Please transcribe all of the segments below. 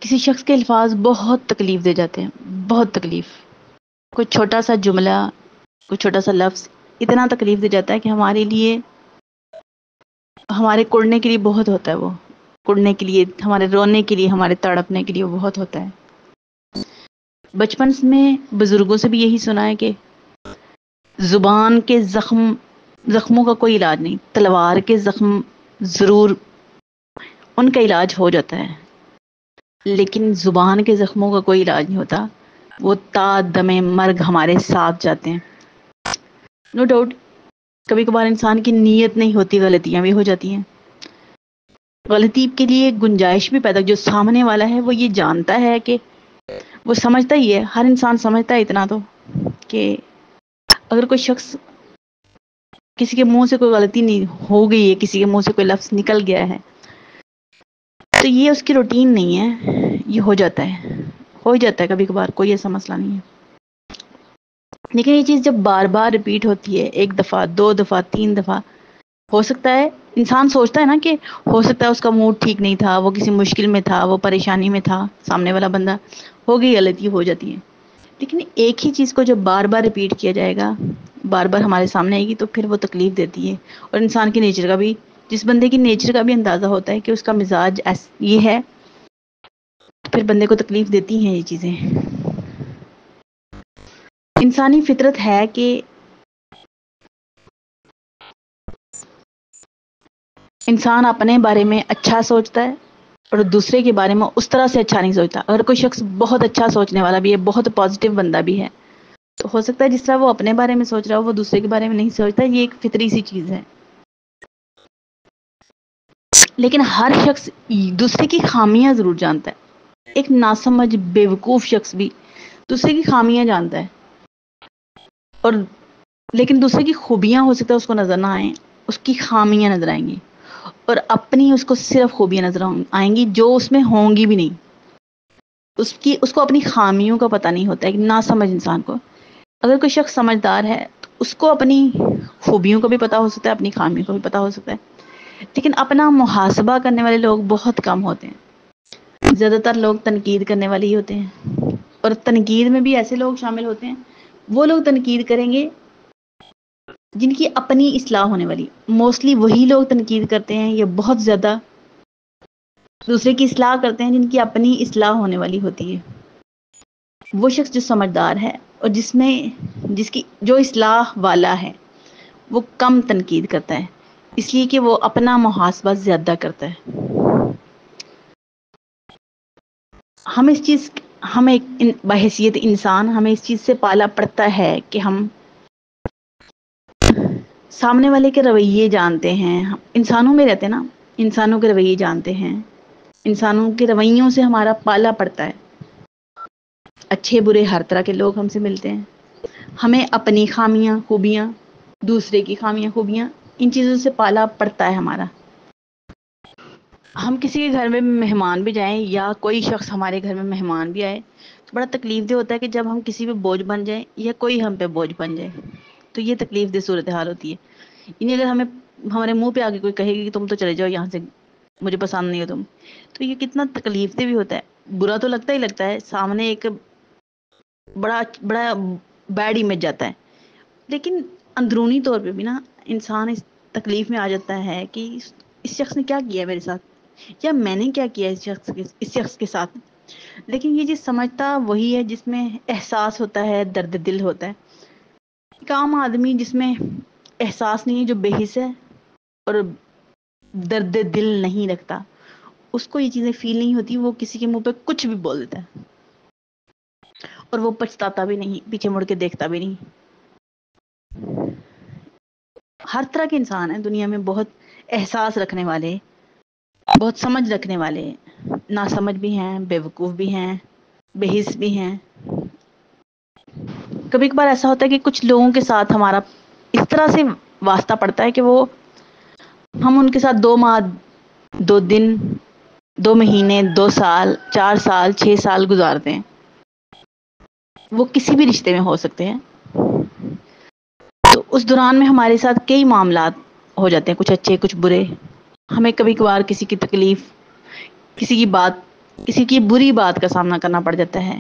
کسی شخص کے الفاظ بہت تکلیف دے جاتے ہیں، بہت تکلیف. کوئی چھوٹا سا جملہ، کوئی چھوٹا سا لفظ اتنا تکلیف دے جاتا ہے کہ ہمارے لیے، ہمارے کڑنے کے لیے بہت ہوتا ہے. وہ کڑنے کے لیے، ہمارے رونے کے لیے، ہمارے تڑپنے کے لیے وہ بہت ہوتا ہے. بچپن میں بزرگوں سے بھی یہی سنا ہے کہ زبان کے زخموں کا کوئی علاج نہیں، تلوار کے زخم ضرور ان کا علاج ہو جاتا ہے، لیکن زبان کے زخموں کا کوئی علاج نہیں ہوتا. وہ تا دم مرگ ہمارے ساتھ جاتے ہیں. نو ڈاؤٹ کبھی کبھار انسان کی نیت نہیں ہوتی، غلطیاں بھی ہو جاتی ہیں. غلطی کے لیے گنجائش بھی پیدا، جو سامنے والا ہے وہ یہ جانتا ہے کہ وہ سمجھتا ہی ہے، ہر انسان سمجھتا ہے اتنا تو، کہ اگر کوئی شخص کسی کے منہ سے کوئی غلطی نہیں ہو گئی ہے، کسی کے منہ سے کوئی لفظ نکل گیا ہے، تو یہ اس کی روٹین نہیں ہے، یہ ہو جاتا ہے، ہو ہی جاتا ہے کبھی کبھار، کوئی ایسا مسئلہ نہیں ہے. لیکن یہ چیز جب بار بار ریپیٹ ہوتی ہے، ایک دفعہ، دو دفعہ، تین دفعہ، ہو سکتا ہے انسان سوچتا ہے نا کہ ہو سکتا ہے اس کا موڈ ٹھیک نہیں تھا، وہ کسی مشکل میں تھا، وہ پریشانی میں تھا، سامنے والا بندہ، ہو گئی غلطی، ہو جاتی ہے. لیکن ایک ہی چیز کو جب بار بار ریپیٹ کیا جائے گا، بار بار ہمارے سامنے آئے گی، تو پھر وہ تکلیف دیتی ہے. اور انسان کے نیچر کا بھی، جس بندے کی نیچر کا بھی اندازہ ہوتا ہے کہ اس کا مزاج یہ ہے، پھر بندے کو تکلیف دیتی ہیں یہ چیزیں. انسانی فطرت ہے کہ انسان اپنے بارے میں اچھا سوچتا ہے اور دوسرے کے بارے میں اس طرح سے اچھا نہیں سوچتا. اگر کوئی شخص بہت اچھا سوچنے والا بھی ہے، بہت پازیٹیو بندہ بھی ہے، تو ہو سکتا ہے جس طرح وہ اپنے بارے میں سوچ رہا ہو، وہ دوسرے کے بارے میں نہیں سوچتا. یہ ایک فطری سی چیز ہے. لیکن ہر شخص دوسرے کی خامیاں ضرور جانتا ہے. ایک ناسمجھ بیوقوف شخص بھی دوسرے کی خامیاں جانتا ہے، اور لیکن دوسرے کی خوبیاں ہو سکتا ہے اس کو نظر نہ آئیں، اس کی خامیاں نظر آئیں گی، اور اپنی اس کو صرف خوبیاں نظر آئیں گی جو اس میں ہوں گی بھی نہیں. اس کو اپنی خامیوں کا پتہ نہیں ہوتا ہے. نہ سمجھ انسان کو، اگر کوئی شخص سمجھدار ہے تو اس کو اپنی خوبیوں کو بھی پتہ ہو سکتا ہے، اپنی خامیوں کو بھی پتہ ہو سکتا ہے. لیکن اپنا محاسبہ کرنے والے لوگ بہت کم ہوتے ہیں. زیادہ تر لوگ تنقید کرنے والے ہی ہوتے ہیں، اور تنقید میں بھی ایسے لوگ شامل ہوتے ہیں، وہ لوگ تنقید کریں گے جن کی اپنی اصلاح ہونے والی. موسٹلی وہی لوگ تنقید کرتے ہیں یا بہت زیادہ دوسرے کی اصلاح کرتے ہیں جن کی اپنی اصلاح ہونے والی ہوتی ہے. وہ شخص جو سمجھدار ہے اور جس کی جو اصلاح والا ہے، وہ کم تنقید کرتا ہے، اس لیے کہ وہ اپنا محاسبہ زیادہ کرتا ہے. ہمیں بحیثیت انسان ہمیں اس چیز سے پالا پڑتا ہے کہ ہم سامنے والے کے رویے جانتے ہیں. انسانوں میں رہتے نا، انسانوں کے رویے جانتے ہیں، انسانوں کے رویوں سے ہمارا پالا پڑتا ہے. اچھے برے ہر طرح کے لوگ ہم سے ملتے ہیں. ہمیں اپنی خامیاں خوبیاں، دوسرے کی خامیاں خوبیاں، ان چیزوں سے پالا پڑتا ہے ہمارا. ہم کسی کے گھر میں مہمان بھی جائیں، یا کوئی شخص ہمارے گھر میں مہمان بھی آئے، تو بڑا تکلیف دہ ہوتا ہے کہ جب ہم کسی پہ بوجھ بن جائیں یا کوئی ہم پہ بوجھ بن جائے، تو یہ تکلیف دہ صورتحال ہوتی ہے. یعنی اگر ہمارے منہ پہ آگے کوئی کہے گی کہ تم تو چلے جاؤ یہاں سے، مجھے پسند نہیں ہو تم، تو یہ کتنا تکلیف دہ بھی ہوتا ہے. برا تو لگتا ہی لگتا ہے، سامنے ایک بڑا بڑا بیڈ امیج جاتا ہے. لیکن اندرونی طور پہ بھی نا انسان اس تکلیف میں آ جاتا ہے کہ اس شخص نے کیا کیا میرے ساتھ، یا میں نے کیا کیا اس شخص کے ساتھ. لیکن یہ چیز سمجھتا وہی ہے جس میں احساس ہوتا ہے، درد دل ہوتا ہے. ایک عام آدمی جس میں احساس نہیں ہے، جو بے حس ہے اور درد دل نہیں رکھتا، اس کو یہ چیزیں فیل نہیں ہوتی. وہ کسی کے منہ پہ کچھ بھی بول دیتا ہے، اور وہ پچھتاتا بھی نہیں، پیچھے مڑ کے دیکھتا بھی نہیں. ہر طرح کے انسان ہیں دنیا میں، بہت احساس رکھنے والے، بہت سمجھ رکھنے والے، ناسمجھ بھی ہیں، بیوقوف بھی ہیں، بے حس بھی ہیں. کبھی کبھار ایسا ہوتا ہے کہ کچھ لوگوں کے ساتھ ہمارا اس طرح سے واسطہ پڑتا ہے کہ ہم ان کے ساتھ 2 ماہ، 2 دن، 2 مہینے، 2 سال، 4 سال، 6 سال گزارتے ہیں. وہ کسی بھی رشتے میں ہو سکتے ہیں. تو اس دوران میں ہمارے ساتھ کئی معاملات ہو جاتے ہیں، کچھ اچھے کچھ برے. ہمیں کبھی کبھار کسی کی تکلیف، کسی کی بات کسی کی بری بات کا سامنا کرنا پڑ جاتا ہے،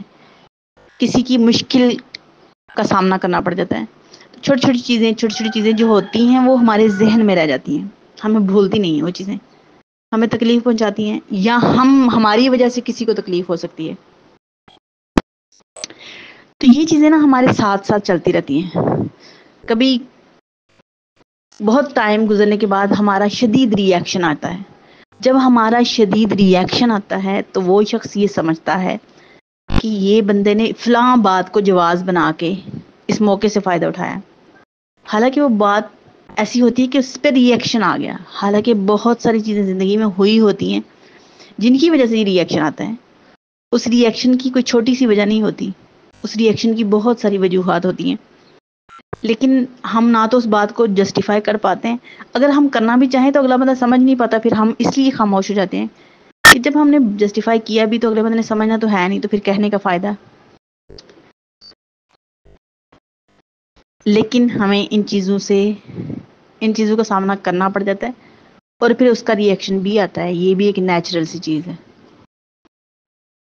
کسی کی مشکل کا سامنا کرنا پڑ جاتا ہے. چھوٹی چھوٹی چیزیں جو ہوتی ہیں وہ ہمارے ذہن میں رہ جاتی ہیں، ہمیں بھولتی نہیں ہیں وہ چیزیں، ہمیں تکلیف پہنچاتی ہیں یا ہماری وجہ سے کسی کو تکلیف ہو سکتی ہے. تو یہ چیزیں نا ہمارے ساتھ ساتھ چلتی رہتی ہیں. کبھی بہت ٹائم گزرنے کے بعد ہمارا شدید ری ایکشن آتا ہے. جب ہمارا شدید ری ایکشن آتا ہے تو وہ شخص یہ سمجھتا ہے کہ یہ بندے نے فلاں بات کو جواز بنا کے اس موقع سے فائدہ اٹھایا، حالانکہ وہ بات ایسی ہوتی ہے کہ اس پہ ری ایکشن آ گیا. حالانکہ بہت ساری چیزیں زندگی میں ہوئی ہوتی ہیں جن کی وجہ سے یہ ری ایکشن آتا ہے. اس ری ایکشن کی کوئی چھوٹی سی وجہ نہیں ہوتی، اس ری ایکشن کی بہت ساری وجوہات ہوتی ہیں. لیکن ہم نہ تو اس بات کو جسٹیفائی کر پاتے ہیں، اگر ہم کرنا بھی چاہیں تو اگلا بندہ سمجھ نہیں پاتا، پھر ہم اس لیے خاموش ہو جاتے ہیں کہ جب ہم نے جسٹیفائی کیا بھی تو اگلے بندے نے سمجھنا تو ہے نہیں، تو پھر کہنے کا فائدہ. لیکن ہمیں ان چیزوں کا سامنا کرنا پڑ جاتا ہے اور پھر اس کا ری ایکشن بھی آتا ہے. یہ بھی ایک نیچرل سی چیز ہے.